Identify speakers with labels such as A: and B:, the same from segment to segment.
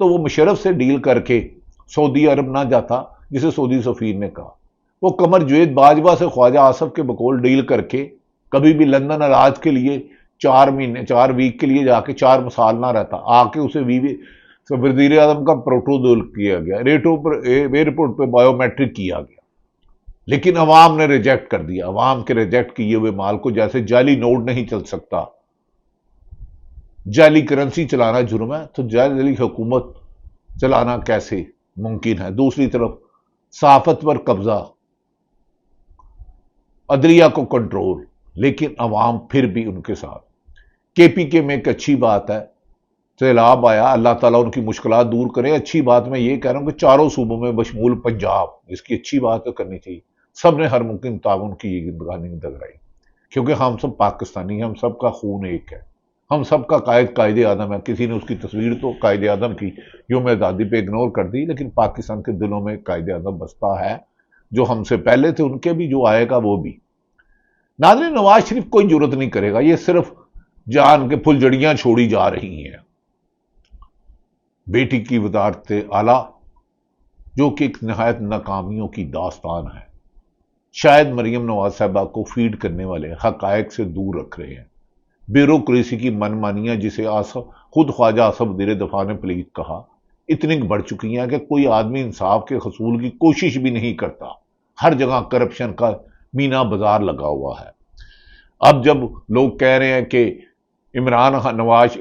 A: تو وہ مشرف سے ڈیل کر کے سعودی عرب نہ جاتا، جسے سعودی سفیر نے کہا۔ وہ قمر جوید باجوہ سے خواجہ آصف کے بقول ڈیل کر کے کبھی بھی لندن علاج کے لیے 4 ویک کے لیے جا کے 4 سال نہ رہتا، آ کے اسے وزیر اعظم کا پروٹوکول کیا گیا، ایئرپورٹ پہ بایو میٹرک کیا گیا، لیکن عوام نے ریجیکٹ کر دیا۔ عوام کے ریجیکٹ کیے ہوئے مال کو، جیسے جعلی نوٹ نہیں چل سکتا، جعلی کرنسی چلانا جرم ہے، تو جعلی حکومت چلانا کیسے ممکن ہے؟ دوسری طرف صحافت پر قبضہ، عدلیہ کو کنٹرول، لیکن عوام پھر بھی ان کے ساتھ۔ کے پی کے میں ایک اچھی بات ہے، سیلاب آیا، اللہ تعالیٰ ان کی مشکلات دور کرے۔ اچھی بات میں یہ کہہ رہا ہوں کہ چاروں صوبوں میں بشمول پنجاب، اس کی اچھی بات تو کرنی چاہیے، سب نے ہر ممکن تعاون کی زندگانی دگرائی، کیونکہ ہم سب پاکستانی ہیں، ہم سب کا خون ایک ہے، ہم سب کا قائد اعظم ہے۔ کسی نے اس کی تصویر تو قائد اعظم کی یوم آزادی پہ اگنور کر دی، لیکن پاکستان کے دلوں میں قائد اعظم بستا ہے، جو ہم سے پہلے تھے ان کے بھی، جو آئے گا وہ بھی۔ ناظرین، نواز شریف کوئی جرت نہیں کرے گا، یہ صرف جان کے پھلجڑیاں چھوڑی جا رہی ہیں۔ بیٹی کی وزارت اعلیٰ، جو کہ ایک نہایت ناکامیوں کی داستان ہے، شاید مریم نواز صاحبہ کو فیڈ کرنے والے حقائق سے دور رکھ رہے ہیں۔ بیوروکریسی کی من مانیاں، جسے خود خواجہ آصف وزیر دفاع نے پلیت کہا، اتنی بڑھ چکی ہیں کہ کوئی آدمی انصاف کے حصول کی کوشش بھی نہیں کرتا، ہر جگہ کرپشن کا مینا بازار لگا ہوا ہے۔ اب جب لوگ کہہ رہے ہیں کہ نواز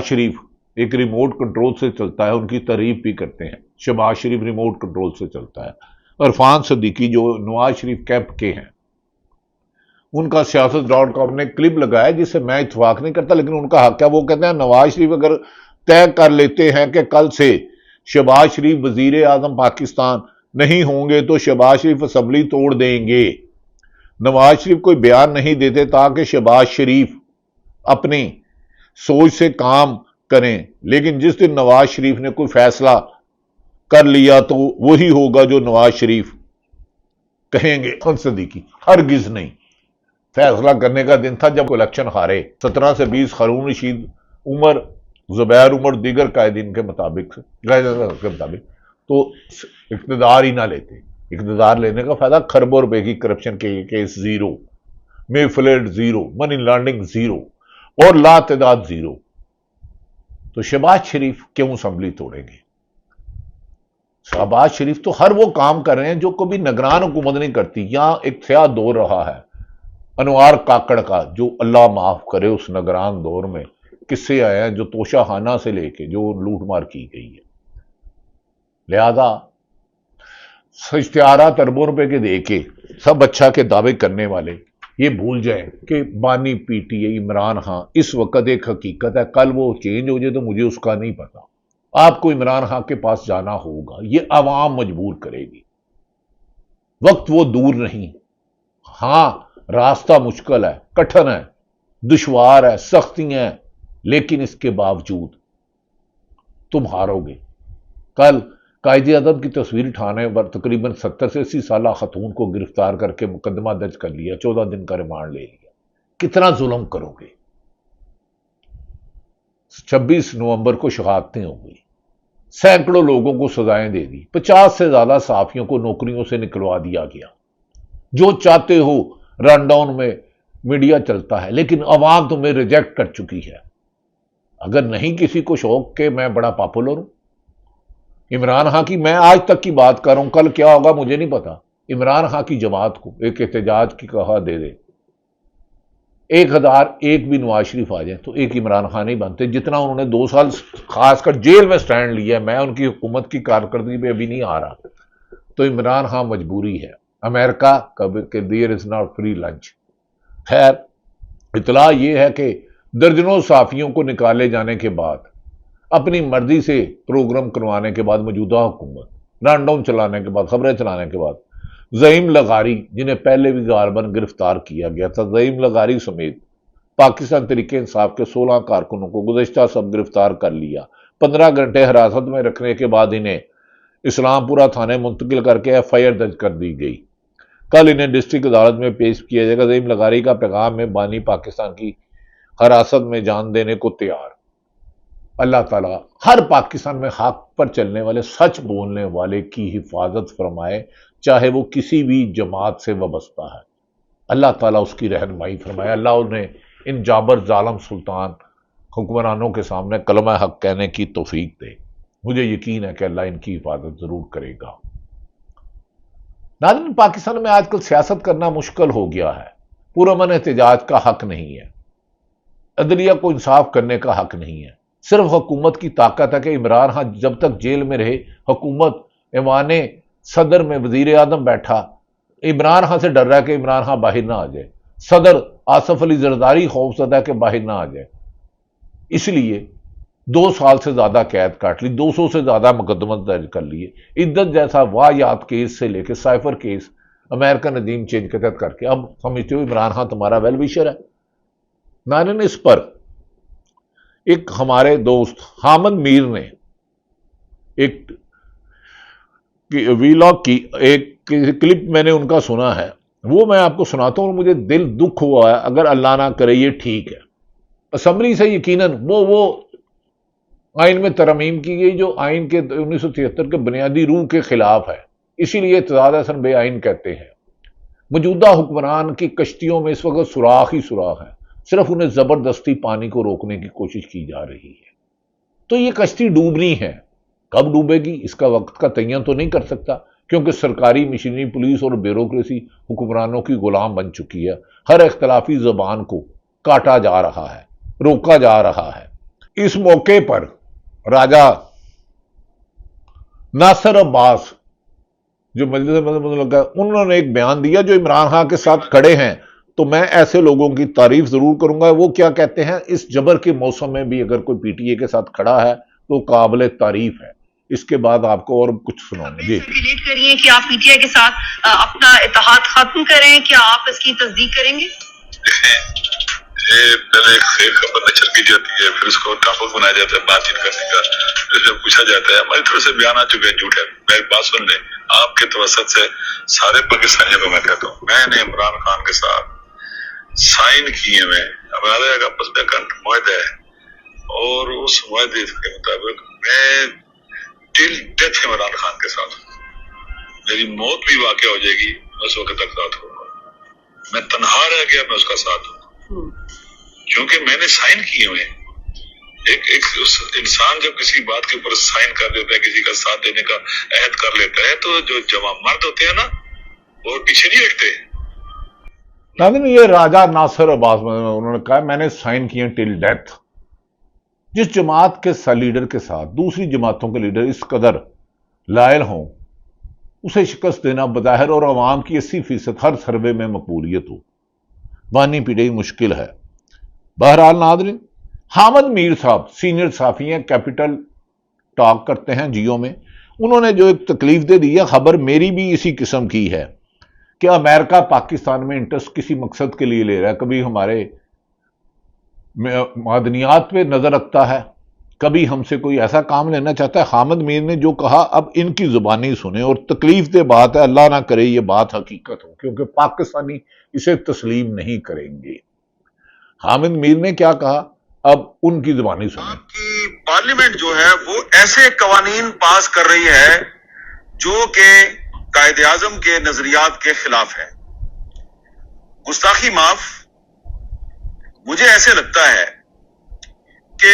A: شریف ایک ریموٹ کنٹرول سے چلتا ہے، ان کی تعریف بھی کرتے ہیں، شہباز شریف ریموٹ کنٹرول سے چلتا ہے۔ عرفان صدیقی جو نواز شریف کیمپ کے ہیں، ان کا سیاست.com نے کلپ لگایا جس سے میں اتفاق نہیں کرتا، لیکن ان کا حق ہے۔ وہ کہتے ہیں نواز شریف اگر طے کر لیتے ہیں کہ کل سے شہباز شریف وزیر اعظم پاکستان نہیں ہوں گے تو شہباز شریف اسمبلی توڑ دیں گے۔ نواز شریف کوئی بیان نہیں دیتے تاکہ شہباز شریف اپنی سوچ سے کام کریں، لیکن جس دن نواز شریف نے کوئی فیصلہ کر لیا تو وہی ہوگا جو نواز شریف کہیں گے۔ صدیقی ہرگز نہیں، فیصلہ کرنے کا دن تھا جب الیکشن ہارے، 17 سے 20 ہارون رشید، عمر، زبیر عمر، دیگر قائدین کے مطابق تو اقتدار ہی نہ لیتے۔ اقتدار لینے کا فائدہ، کھربوں روپے کی کرپشن کے کیس زیرو، مے flat zero, money laundering zero, اور لا تعداد زیرو۔ تو شہباز شریف کیوں اسمبلی توڑیں گے؟ شہباز شریف تو ہر وہ کام کر رہے ہیں جو کبھی نگران حکومت نہیں کرتی۔ یہاں ایک سیاہ دور رہا ہے انوار کاکڑ کا، جو اللہ معاف کرے اس نگران دور میں قصے آئے ہیں جو توشہ خانہ سے لے کے جو لوٹ مار کی گئی ہے۔ لہذا اشتہارات اربوں روپے کے دے کے سب اچھا کے دعوے کرنے والے یہ بھول جائیں کہ بانی P T I Imran Khan اس وقت ایک حقیقت ہے، کل وہ چینج ہو جائے تو مجھے اس کا نہیں پتا۔ آپ کو عمران خان کے پاس جانا ہوگا، یہ عوام مجبور کرے گی، وقت وہ دور نہیں۔ ہاں، راستہ مشکل ہے، کٹھن ہے، دشوار ہے، سختیاں ہیں، لیکن اس کے باوجود تم ہارو گے۔ کل قائد اعظم کی تصویر اٹھانے پر تقریباً 70 سے 80 سالہ خاتون کو گرفتار کر کے مقدمہ درج کر لیا، 14 دن کا ریمانڈ لے لیا۔ کتنا ظلم کرو گے؟ 26 نومبر کو شہادتیں ہو گئی، سینکڑوں لوگوں کو سزائیں دے دی، 50 سے زیادہ صحافیوں کو نوکریوں سے نکلوا دیا گیا۔ جو چاہتے ہو رن ڈاؤن میں میڈیا چلتا ہے، لیکن عوام تمہیں ریجیکٹ کر چکی ہے۔ اگر نہیں کسی کو شوق کہ میں بڑا پاپولر ہوں، عمران خان کی میں آج تک کی بات کر رہا ہوں، کل کیا ہوگا مجھے نہیں پتا، عمران خان کی جماعت کو ایک احتجاج کی کہا دے دے، 1001 بھی نواز شریف آ جائیں تو ایک عمران خان نہیں بنتے، جتنا انہوں نے 2 سال خاص کر جیل میں سٹینڈ لیا ہے۔ میں ان کی حکومت کی کارکردگی پہ ابھی نہیں آ رہا، تو عمران خان مجبوری ہے۔ امریکہ کہ دیر از ناٹ فری لنچ۔ خیر، اطلاع یہ ہے کہ درجنوں صحافیوں کو نکالے جانے کے بعد، اپنی مرضی سے پروگرام کروانے کے بعد، موجودہ حکومت رن ڈاؤن چلانے کے بعد، خبریں چلانے کے بعد، زعیم لغاری جنہیں پہلے بھی غالباً گرفتار کیا گیا تھا، زعیم لغاری سمیت پاکستان تحریک انصاف کے 16 کارکنوں کو گزشتہ سب گرفتار کر لیا۔ 15 گھنٹے حراست میں رکھنے کے بعد انہیں اسلام پورہ تھانے منتقل کر کے FIR درج کر دی گئی۔ کل انہیں ڈسٹرکٹ عدالت میں پیش کیا جائے گا۔ زعیم لغاری کا پیغام میں بانی پاکستان کی حراست میں جان دینے کو تیار۔ اللہ تعالیٰ ہر پاکستان میں حق پر چلنے والے، سچ بولنے والے کی حفاظت فرمائے، چاہے وہ کسی بھی جماعت سے وابستہ ہے۔ اللہ تعالیٰ اس کی رہنمائی فرمائے، اللہ انہیں ان جابر ظالم سلطان حکمرانوں کے سامنے کلمہ حق کہنے کی توفیق دے۔ مجھے یقین ہے کہ اللہ ان کی حفاظت ضرور کرے گا۔ ناظرین، پاکستان میں آج کل سیاست کرنا مشکل ہو گیا ہے۔ پرامن احتجاج کا حق نہیں ہے، عدلیہ کو انصاف کرنے کا حق نہیں ہے۔ صرف حکومت کی طاقت ہے کہ عمران خان جب تک جیل میں رہے، حکومت ایوان صدر میں وزیر اعظم بیٹھا عمران خان سے ڈر رہا ہے کہ عمران خان باہر نہ آ جائے، صدر آصف علی زرداری خوف زدہ ہے کہ باہر نہ آ جائے، اس لیے 2 سال سے زیادہ قید کاٹ لی، 200 سے زیادہ مقدمہ درج کر لیے، عدت جیسا واحیات کیس سے لے کے cipher case American Nadeem change کے تحت کر کے اب سمجھتے ہو عمران خان تمہارا ویل وشر ہے۔ ناظرین، اس پر ایک ہمارے دوست حامد میر نے ایک ویلاگ کی ایک کلپ میں نے ان کا سنا ہے، وہ میں آپ کو سناتا ہوں اور مجھے دل دکھ ہوا ہے، اگر اللہ نہ کرے یہ ٹھیک ہے۔ اسمبلی سے یقیناً وہ آئین میں ترمیم کی گئی جو آئین کے 1973 کے بنیادی روح کے خلاف ہے، اسی لیے اعتزاز احسن بے آئین کہتے ہیں۔ موجودہ حکمران کی کشتیوں میں اس وقت سوراخ ہی سوراخ ہے، صرف انہیں زبردستی پانی کو روکنے کی کوشش کی جا رہی ہے۔ تو یہ کشتی ڈوبنی ہے، کب ڈوبے گی اس کا وقت کا تعین تو نہیں کر سکتا، کیونکہ سرکاری مشینری، پولیس اور بیوروکریسی حکمرانوں کی غلام بن چکی ہے۔ ہر اختلافی زبان کو کاٹا جا رہا ہے، روکا جا رہا ہے۔ اس موقع پر راجہ ناصر عباس جو مجلس ملک ہے، انہوں نے ایک بیان دیا جو عمران خان کے ساتھ کھڑے ہیں، تو میں ایسے لوگوں کی تعریف ضرور کروں گا۔ وہ کیا کہتے ہیں، اس جبر کے موسم میں بھی اگر کوئی پی ٹی اے کے ساتھ کھڑا ہے تو قابل تعریف ہے۔ اس کے بعد آپ کو اور کچھ سناؤں گا۔ جی
B: سرکولیٹ کریے کہ آپ پی ٹی آئی کے ساتھ اپنا اتحاد ختم کریں، کیا آپ اس کی تصدیق کریں گے؟
C: یہ پہلے ایک فیک خبر نچل کی جاتی ہے، پھر اس کو ٹاپک بنایا جاتا ہے بات چیت کرنے کا، پھر جب پوچھا جاتا ہے ہماری طرف سے بیان آ چکے ہیں جھوٹ ہے۔ میں ایک بات سن لیں، آپ کے توسط سے سارے پاکستانیوں کو میں کہتا ہوں، میں نے عمران خان کے ساتھ سائن کیے ہوئے ہمارے آپس میں معاہدہ ہے، اور اس معاہدے کے مطابق میں ٹل ڈیتھ عمران خان کے ساتھ ہوں۔ میری موت بھی واقع ہو جائے گی، میں اس وقت تک ساتھ ہوں گا۔ میں تنہا رہ گیا، میں اس کا ساتھ ہوں، کیونکہ میں نے سائن کیے ہوئے۔ ایک انسان جب کسی بات کے اوپر سائن کر دیتا ہے، کسی کا ساتھ دینے کا عہد کر لیتا ہے، تو جو جوان مرد ہوتے ہیں نا، وہ پیچھے نہیں ہٹتے۔
A: ناظرین، یہ راجہ ناصر عباس انہوں نے کہا میں نے سائن کیے ٹل ڈیتھ۔ جس جماعت کے لیڈر کے ساتھ دوسری جماعتوں کے لیڈر اس قدر لائل ہوں، اسے شکست دینا بظاہر اور عوام کی 80% ہر سروے میں مقبولیت ہو، بانی پیڑی مشکل ہے۔ بہرحال ناظرین، حامد میر صاحب سینئر صحافی ہیں، کیپٹل ٹاک کرتے ہیں جیو میں، انہوں نے جو ایک تکلیف دے دی ہے خبر، میری بھی اسی قسم کی ہے کہ امریکہ پاکستان میں انٹرسٹ کسی مقصد کے لیے لے رہا ہے، کبھی ہمارے معدنیات پہ نظر رکھتا ہے، کبھی ہم سے کوئی ایسا کام لینا چاہتا ہے۔ حامد میر نے جو کہا اب ان کی زبانی سنیں، اور تکلیف دہ بات ہے، اللہ نہ کرے یہ بات حقیقت ہو، کیونکہ پاکستانی اسے تسلیم نہیں کریں گے۔ حامد میر نے کیا کہا اب ان کی زبانی سنیں۔
D: آپ کی پارلیمنٹ جو ہے وہ ایسے قوانین پاس کر رہی ہے جو کہ قائد اعظم کے نظریات کے خلاف ہے۔ گستاخی معاف، مجھے ایسے لگتا ہے کہ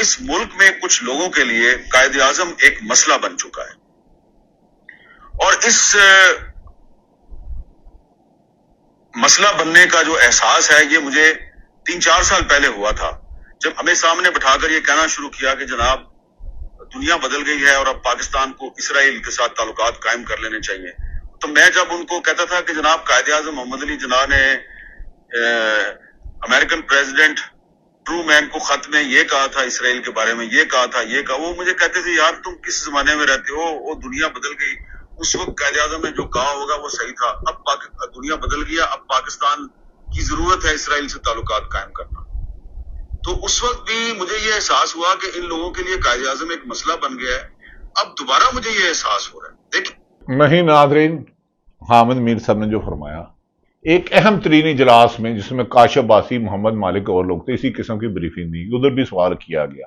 D: اس ملک میں کچھ لوگوں کے لیے قائد اعظم ایک مسئلہ بن چکا ہے، اور اس مسئلہ بننے کا جو احساس ہے یہ مجھے 3-4 سال پہلے ہوا تھا، جب ہمیں سامنے بٹھا کر یہ کہنا شروع کیا کہ جناب دنیا بدل گئی ہے اور اب پاکستان کو اسرائیل کے ساتھ تعلقات قائم کر لینے چاہیے۔ تو میں جب ان کو کہتا تھا کہ جناب قائد اعظم محمد علی جناح نے امریکن پریزیڈنٹ ٹرو مین کو خط میں یہ کہا تھا، اسرائیل کے بارے میں یہ کہا تھا، یہ کہا، وہ مجھے کہتے تھے یار تم کس زمانے میں رہتے ہو، وہ دنیا بدل گئی، اس وقت قائد اعظم نے جو کہا ہوگا وہ صحیح تھا، اب دنیا بدل گیا، اب پاکستان کی ضرورت ہے اسرائیل سے تعلقات قائم کرنا۔ تو اس وقت بھی مجھے یہ احساس ہوا کہ ان لوگوں کے لیے قائد اعظم ایک مسئلہ بن گیا ہے۔ اب دوبارہ مجھے یہ احساس ہو رہا ہے۔ دیکھیں
A: نہیں ناظرین، حامد میر صاحب نے جو فرمایا، ایک اہم ترین اجلاس میں جس میں کاشف باسی، محمد مالک اور لوگ تھے، اسی قسم کی بریفنگ دی، ادھر بھی سوال کیا گیا،